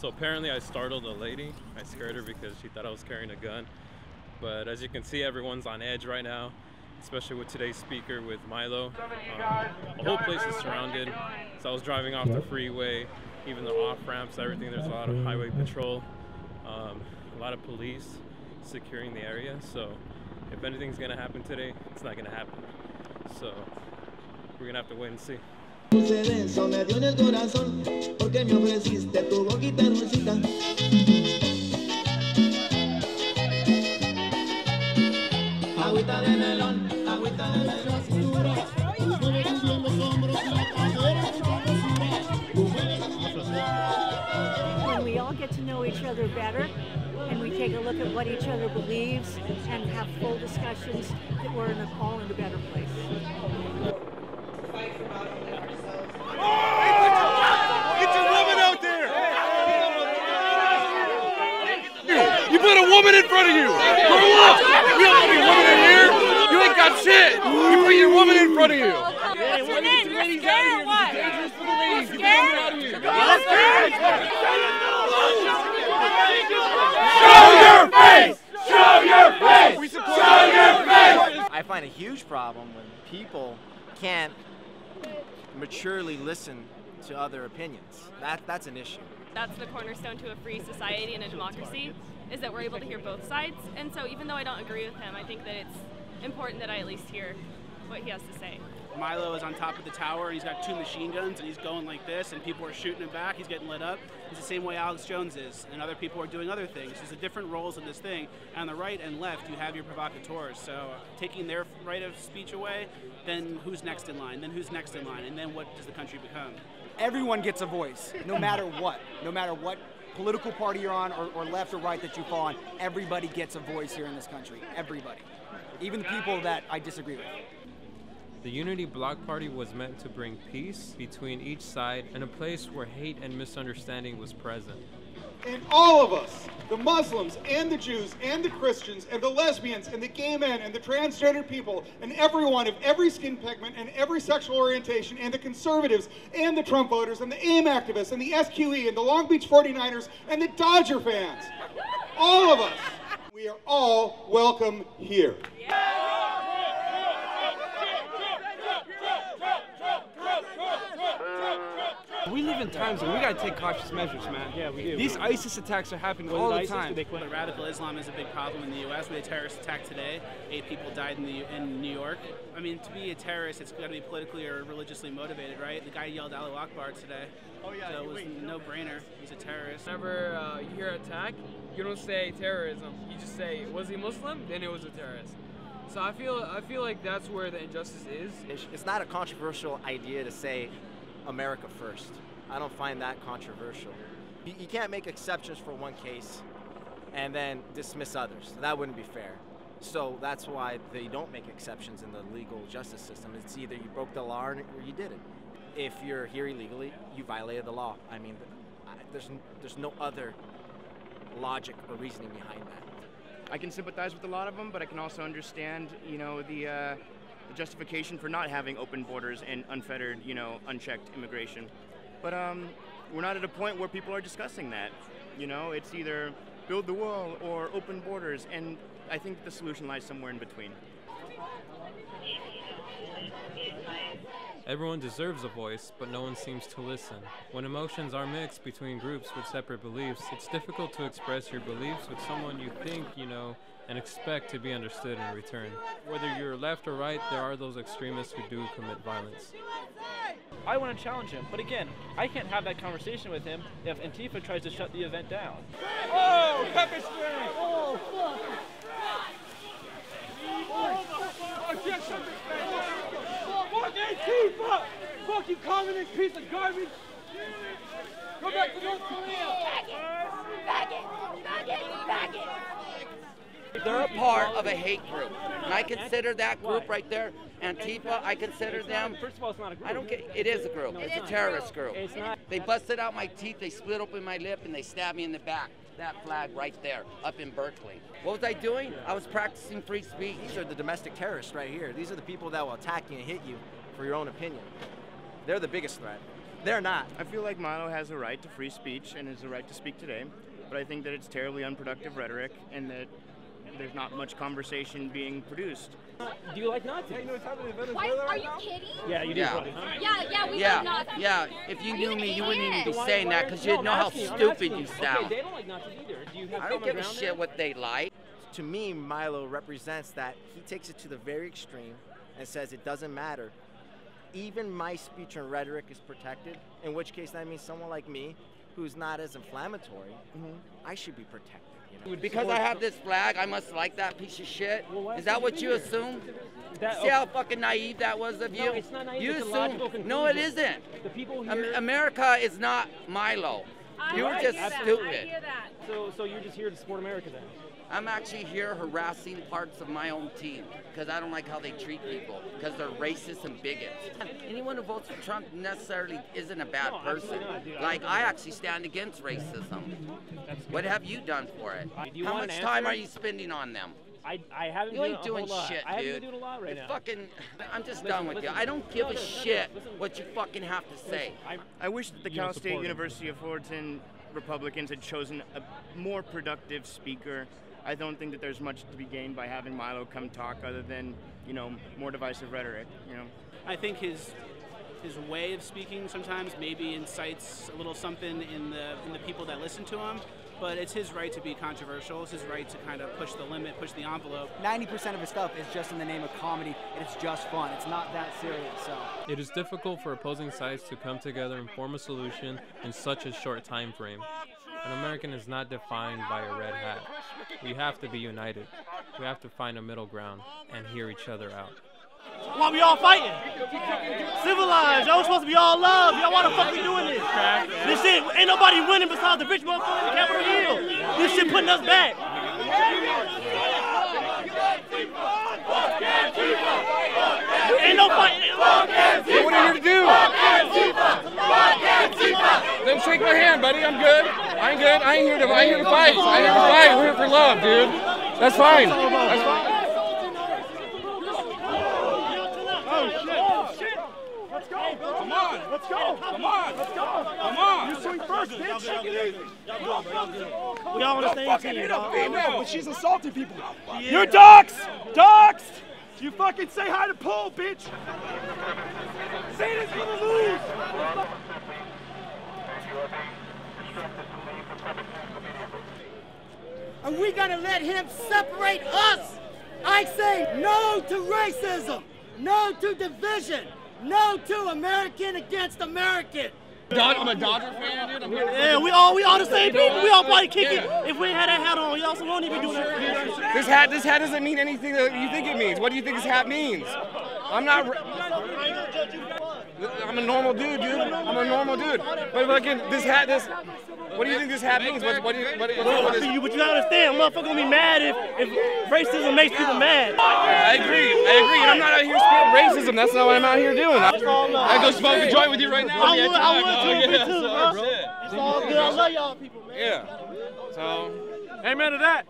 So apparently I startled a lady. I scared her because she thought I was carrying a gun. But as you can see, everyone's on edge right now, especially with today's speaker, with Milo. The whole place is surrounded. So I was driving off the freeway, even the off-ramps, everything. There's a lot of highway patrol, a lot of police securing the area. So if anything's gonna happen today, it's not gonna happen. So we're gonna have to wait and see. When we all get to know each other better and we take a look at what each other believes and have full discussions, that we're all in a better place. Get your woman out there! You put a woman in front of you! Grow up! You don't have any woman in here! You ain't got shit! You put your woman in front of you! What's your name? You're scared or what? Dangerous for the ladies! You're scared? You're scared! Show your face! Show your face! Show your face! I find a huge problem when people can't maturely listen to other opinions. That's an issue. That's the cornerstone to a free society and a democracy, is that we're able to hear both sides. And so even though I don't agree with him, I think that it's important that I at least hear what he has to say. Milo is on top of the tower, and he's got 2 machine guns, and he's going like this, and people are shooting him back. He's getting lit up. It's the same way Alex Jones is, and other people are doing other things. There's different roles in this thing. And on the right and left, you have your provocateurs. So taking their right of speech away, then who's next in line? Then who's next in line? And then what does the country become? Everyone gets a voice, no matter what. No matter what political party you're on or left or right that you fall on, everybody gets a voice here in this country. Everybody. Even the people that I disagree with. The Unity Bloc Party was meant to bring peace between each side and a place where hate and misunderstanding was present. And all of us, the Muslims and the Jews and the Christians and the lesbians and the gay men and the transgender people and everyone of every skin pigment and every sexual orientation and the conservatives and the Trump voters and the AIM activists and the SQE and the Long Beach 49ers and the Dodger fans, all of us, we are all welcome here. We live in times when we gotta take cautious measures, man. Yeah, we do. These ISIS attacks are happening all the time. But radical Islam is a big problem in the U.S. We had a terrorist attack today. 8 people died in New York. I mean, to be a terrorist, it's got to be politically or religiously motivated, right? The guy yelled Allahu Akbar today. Oh yeah. So it was a no-brainer. He's a terrorist. Whenever you hear an attack, you don't say terrorism. You just say, was he Muslim? Then it was a terrorist. So I feel like that's where the injustice is. It's not a controversial idea to say America first. I don't find that controversial. You can't make exceptions for one case and then dismiss others. That wouldn't be fair. So that's why they don't make exceptions in the legal justice system. It's either you broke the law or you didn't. If you're here illegally, you violated the law. I mean, there's no other logic or reasoning behind that. I can sympathize with a lot of them, but I can also understand, you know, the justification for not having open borders and unfettered, you know, unchecked immigration. But we're not at a point where people are discussing that. You know, it's either build the wall or open borders, and I think the solution lies somewhere in between. Everyone deserves a voice, but no one seems to listen. When emotions are mixed between groups with separate beliefs, it's difficult to express your beliefs with someone you think you know and expect to be understood in return. Whether you're left or right, there are those extremists who do commit violence. I want to challenge him, but again, I can't have that conversation with him if Antifa tries to shut the event down. Oh, pepper spray! Oh, fuck! Oh, get something! Fuck Antifa! Fuck you, communist piece of garbage! Go back to North Korea! Faggot! They're a part of a hate group, and I consider that group right there, Antifa, I consider them. First of all, it's not a group. I don't get. It is a group. It's a terrorist group. It's not. They busted out my teeth. They split open my lip, and they stabbed me in the back. That flag right there, up in Berkeley. What was I doing? I was practicing free speech. These are the domestic terrorists right here. These are the people that will attack you and hit you for your own opinion. They're the biggest threat. They're not. I feel like Milo has a right to free speech and has a right to speak today, but I think that it's terribly unproductive rhetoric and that there's not much conversation being produced. Do you like Nazis? Why, are you kidding? Yeah, you do. Yeah. Probably, huh? Yeah, we Yeah, love Nazis. yeah. If you knew me, you wouldn't even be Why- saying that because you'd know how stupid you sound. Okay, they don't like Nazis either. Do you have I don't common give a ground shit what they like. To me, Milo represents that he takes it to the very extreme and says it doesn't matter. Even my speech and rhetoric is protected, in which case that means someone like me, who's not as inflammatory, I should be protected. You know? Because I have this flag, I must like that piece of shit? Is that what you assume? See how fucking naive that was of you? No, it's not naive, You it's a logical assume. conclusion. No, it isn't. The people here... America is not Milo. You were just stupid. So you're just here to support America then? I'm actually here harassing parts of my own team because I don't like how they treat people because they're racist and bigots. Anyone who votes for Trump necessarily isn't a bad person. Like, I actually stand against racism. What have you done for it? How much time are you spending on them? I haven't You ain't doing doing a whole shit, lot. I haven't dude. been doing a lot right now. Fucking, I'm just done with you. I don't give a shit what you fucking have to say. I wish that the Cal State University of Fullerton Republicans had chosen a more productive speaker. I don't think that there's much to be gained by having Milo come talk other than, you know, more divisive rhetoric, you know. I think his way of speaking sometimes maybe incites a little something in the people that listen to him, but it's his right to be controversial. It's his right to kind of push the limit, push the envelope. 90% of his stuff is just in the name of comedy, and it's just fun. It's not that serious, so. It is difficult for opposing sides to come together and form a solution in such a short time frame. An American is not defined by a red hat. We have to be united. We have to find a middle ground and hear each other out. Why we all fighting? Civilized. Y'all supposed to be all love. Y'all why the fuck we doing this? This shit, ain't nobody winning besides the rich motherfucker in Capitol Hill. This shit putting us back. Ain't no fighting. So what are you here to do? Then shake my hand, buddy. I'm good. I ain't good. I ain't here to fight. We're here for love, dude. That's fine. That's fine. Let's go. Come on. Let's go. Come on. Let's go. Come on. You swing first, bitch. Take it easy. We all on the same team. But she's assaulting people. Yeah. You're doxxed. Doxxed. You fucking say hi to Paul, bitch. Say this for the lose. Are we gonna let him separate us? I say no to racism, no to division, no to American against American. I'm a Dodger fan, dude. I'm here. Yeah, we all the same people. We all probably kick it. If we had that hat on, we also won't even do that. This hat doesn't mean anything that you think it means. What do you think this hat means? I'm not. I'm a normal dude, dude. I'm a normal dude. But fucking what do you think this hat means? What is? But you gotta understand, motherfucker gonna be mad if racism makes people mad. I agree. And I'm not out here spitting racism. That's not what I'm out here doing. I go smoke a joint with you right now. I would too, bro. It's all good. I love y'all people, man. Yeah. So. Amen to that.